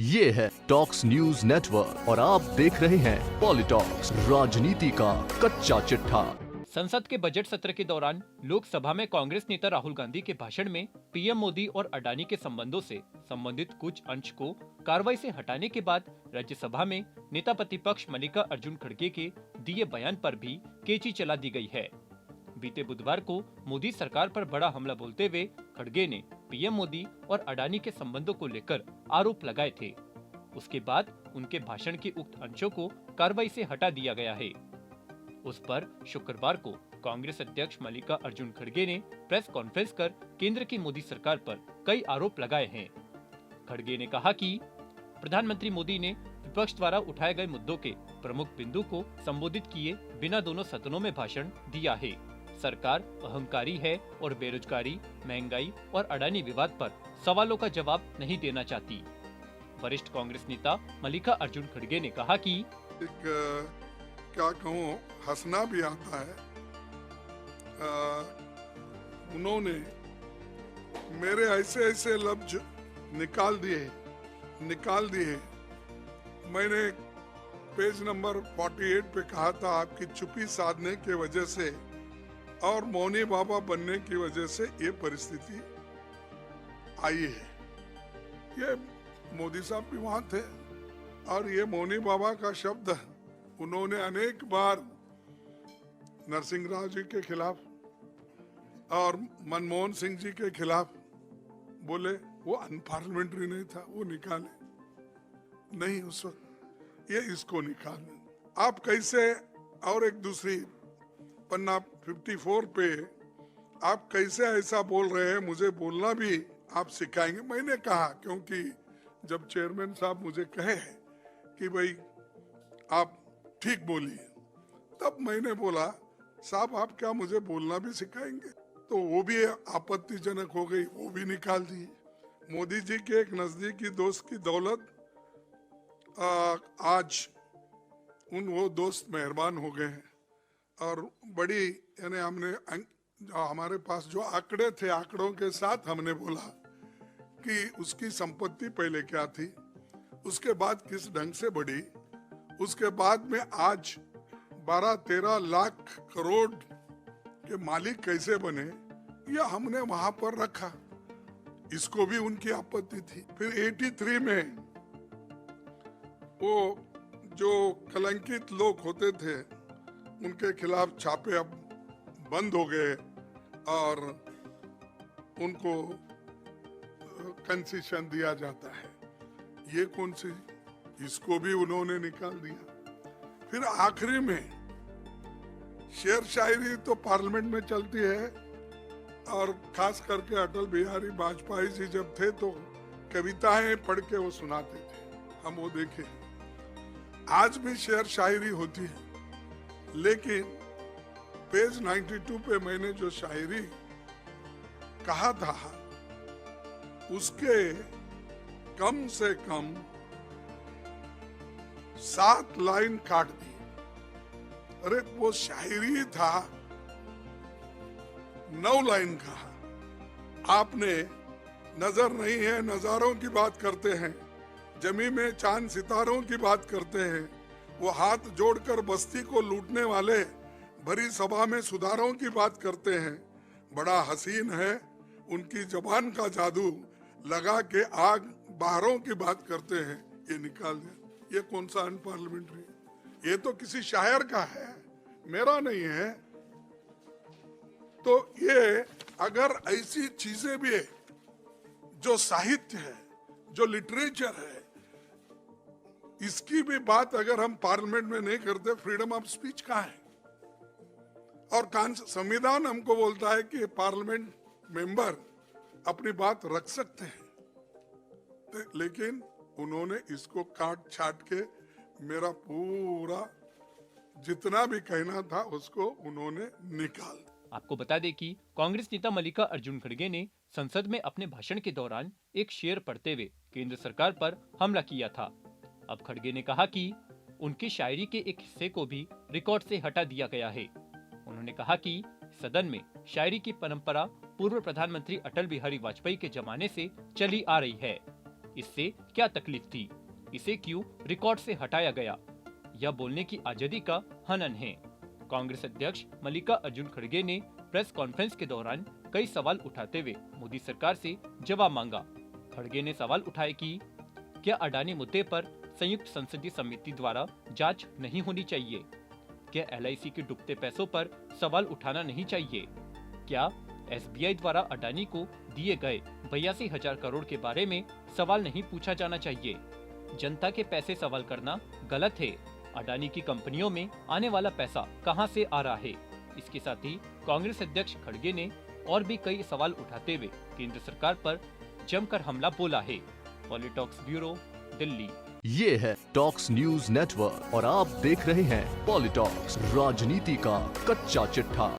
ये है talks news network और आप देख रहे हैं पॉलिटॉक्स, राजनीति का कच्चा चिट्ठा। संसद के बजट सत्र के दौरान लोकसभा में कांग्रेस नेता राहुल गांधी के भाषण में पीएम मोदी और अडानी के संबंधों से संबंधित कुछ अंश को कार्रवाई से हटाने के बाद राज्यसभा में नेता प्रतिपक्ष मल्लिका अर्जुन खड़गे के दिए बयान पर भी केची चला दी गई है। बीते बुधवार को मोदी सरकार पर बड़ा हमला बोलते हुए खड़गे ने पीएम मोदी और अडानी के संबंधों को लेकर आरोप लगाए थे। उसके बाद उनके भाषण के उक्त अंशों को कार्रवाई से हटा दिया गया है। उस पर शुक्रवार को कांग्रेस अध्यक्ष मल्लिका अर्जुन खड़गे ने प्रेस कॉन्फ्रेंस कर केंद्र की मोदी सरकार पर कई आरोप लगाए हैं। खड़गे ने कहा कि प्रधानमंत्री मोदी ने विपक्ष द्वारा उठाए गए मुद्दों के प्रमुख बिंदु को संबोधित किए बिना दोनों सदनों में भाषण दिया है। सरकार अहंकारी है और बेरोजगारी, महंगाई और अडानी विवाद पर सवालों का जवाब नहीं देना चाहती। वरिष्ठ कांग्रेस नेता मल्लिका अर्जुन खड़गे ने कहा कि क्या कहूँ, हंसना भी आता है। उन्होंने मेरे ऐसे ऐसे लफ्ज निकाल दिए। मैंने पेज नंबर 48 पे कहा था, आपकी चुप्पी साधने की वजह से और मौनी बाबा बनने की वजह से ये परिस्थिति आई है। ये मोदी साहब भी वहां थे और ये मौनी बाबा का शब्द उन्होंने अनेक बार नरसिंह राव जी के खिलाफ और मनमोहन सिंह जी के खिलाफ बोले। वो अनपार्लियामेंट्री नहीं था, वो निकाले नहीं उस वक्त, ये इसको निकाले। आप कैसे, और एक दूसरी पन्ना 54 पे आप कैसे ऐसा बोल रहे हैं, मुझे बोलना भी आप सिखाएंगे। मैंने कहा, क्योंकि जब चेयरमैन साहब मुझे कहे कि भाई आप ठीक बोलिए, तब मैंने बोला, साहब आप क्या मुझे बोलना भी सिखाएंगे? तो वो भी आपत्तिजनक हो गई, वो भी निकाल दी। मोदी जी के एक नजदीकी दोस्त की दौलत आज वो दोस्त मेहरबान हो गए हैं और बड़ी, यानी हमने हमारे पास जो आंकड़े थे, आंकड़ों के साथ हमने बोला कि उसकी संपत्ति पहले क्या थी, उसके बाद किस ढंग से बढ़ी, उसके बाद में आज 12-13 लाख करोड़ के मालिक कैसे बने, यह हमने वहां पर रखा। इसको भी उनकी आपत्ति थी। फिर 83 में वो जो कलंकित लोग होते थे उनके खिलाफ छापे अब बंद हो गए और उनको कंसेशन दिया जाता है। ये कौन सी, इसको भी उन्होंने निकाल दिया। फिर आखिरी में शेर शायरी तो पार्लियामेंट में चलती है और खास करके अटल बिहारी वाजपेयी जी जब थे तो कविताएं पढ़ के वो सुनाते थे, हम वो देखे। आज भी शेर शायरी होती है, लेकिन पेज 92 पे मैंने जो शायरी कहा था उसके कम से कम 7 लाइन काट दी। अरे वो शायरी था 9 लाइन का। आपने नजर नहीं है, नजारों की बात करते हैं, जमी में चांद सितारों की बात करते हैं, वो हाथ जोड़कर बस्ती को लूटने वाले भरी सभा में सुधारों की बात करते हैं। बड़ा हसीन है उनकी जबान का जादू, लगा के आग बाहरों की बात करते हैं। ये निकाल दिया। ये कौन सा अनपार्लियामेंट्री? ये तो किसी शायर का है, मेरा नहीं है। तो ये अगर ऐसी चीजें भी है, जो साहित्य है, जो लिटरेचर है, इसकी भी बात अगर हम पार्लियामेंट में नहीं करते, फ्रीडम ऑफ स्पीच कहाँ है? और संविधान हमको बोलता है कि पार्लियामेंट मेंबर अपनी बात रख सकते हैं, लेकिन उन्होंने इसको काट छाट के मेरा पूरा जितना भी कहना था उसको उन्होंने निकाल। आपको बता दें कि कांग्रेस नेता मल्लिका अर्जुन खड़गे ने संसद में अपने भाषण के दौरान एक शेर पढ़ते हुए केंद्र सरकार पर हमला किया था। अब खड़गे ने कहा कि उनकी शायरी के एक हिस्से को भी रिकॉर्ड से हटा दिया गया है। उन्होंने कहा कि सदन में शायरी की परंपरा पूर्व प्रधानमंत्री अटल बिहारी वाजपेयी के जमाने से चली आ रही है। इससे क्या तकलीफ थी, इसे क्यों रिकॉर्ड से हटाया गया, यह बोलने की आजादी का हनन है। कांग्रेस अध्यक्ष मल्लिका अर्जुन खड़गे ने प्रेस कॉन्फ्रेंस के दौरान कई सवाल उठाते हुए मोदी सरकार से जवाब मांगा। खड़गे ने सवाल उठाए कि क्या अडानी मुद्दे पर संयुक्त संसदीय समिति द्वारा जांच नहीं होनी चाहिए? क्या LIC के डूबते पैसों पर सवाल उठाना नहीं चाहिए? क्या SBI द्वारा अडानी को दिए गए 82,000 करोड़ के बारे में सवाल नहीं पूछा जाना चाहिए? जनता के पैसे सवाल करना गलत है। अडानी की कंपनियों में आने वाला पैसा कहां से आ रहा है? इसके साथ ही कांग्रेस अध्यक्ष खड़गे ने और भी कई सवाल उठाते हुए केंद्र सरकार पर जमकर हमला बोला है। पॉलिटॉक्स ब्यूरो, दिल्ली। ये है टॉक्स न्यूज नेटवर्क और आप देख रहे हैं पॉलिटॉक्स, राजनीति का कच्चा चिट्ठा।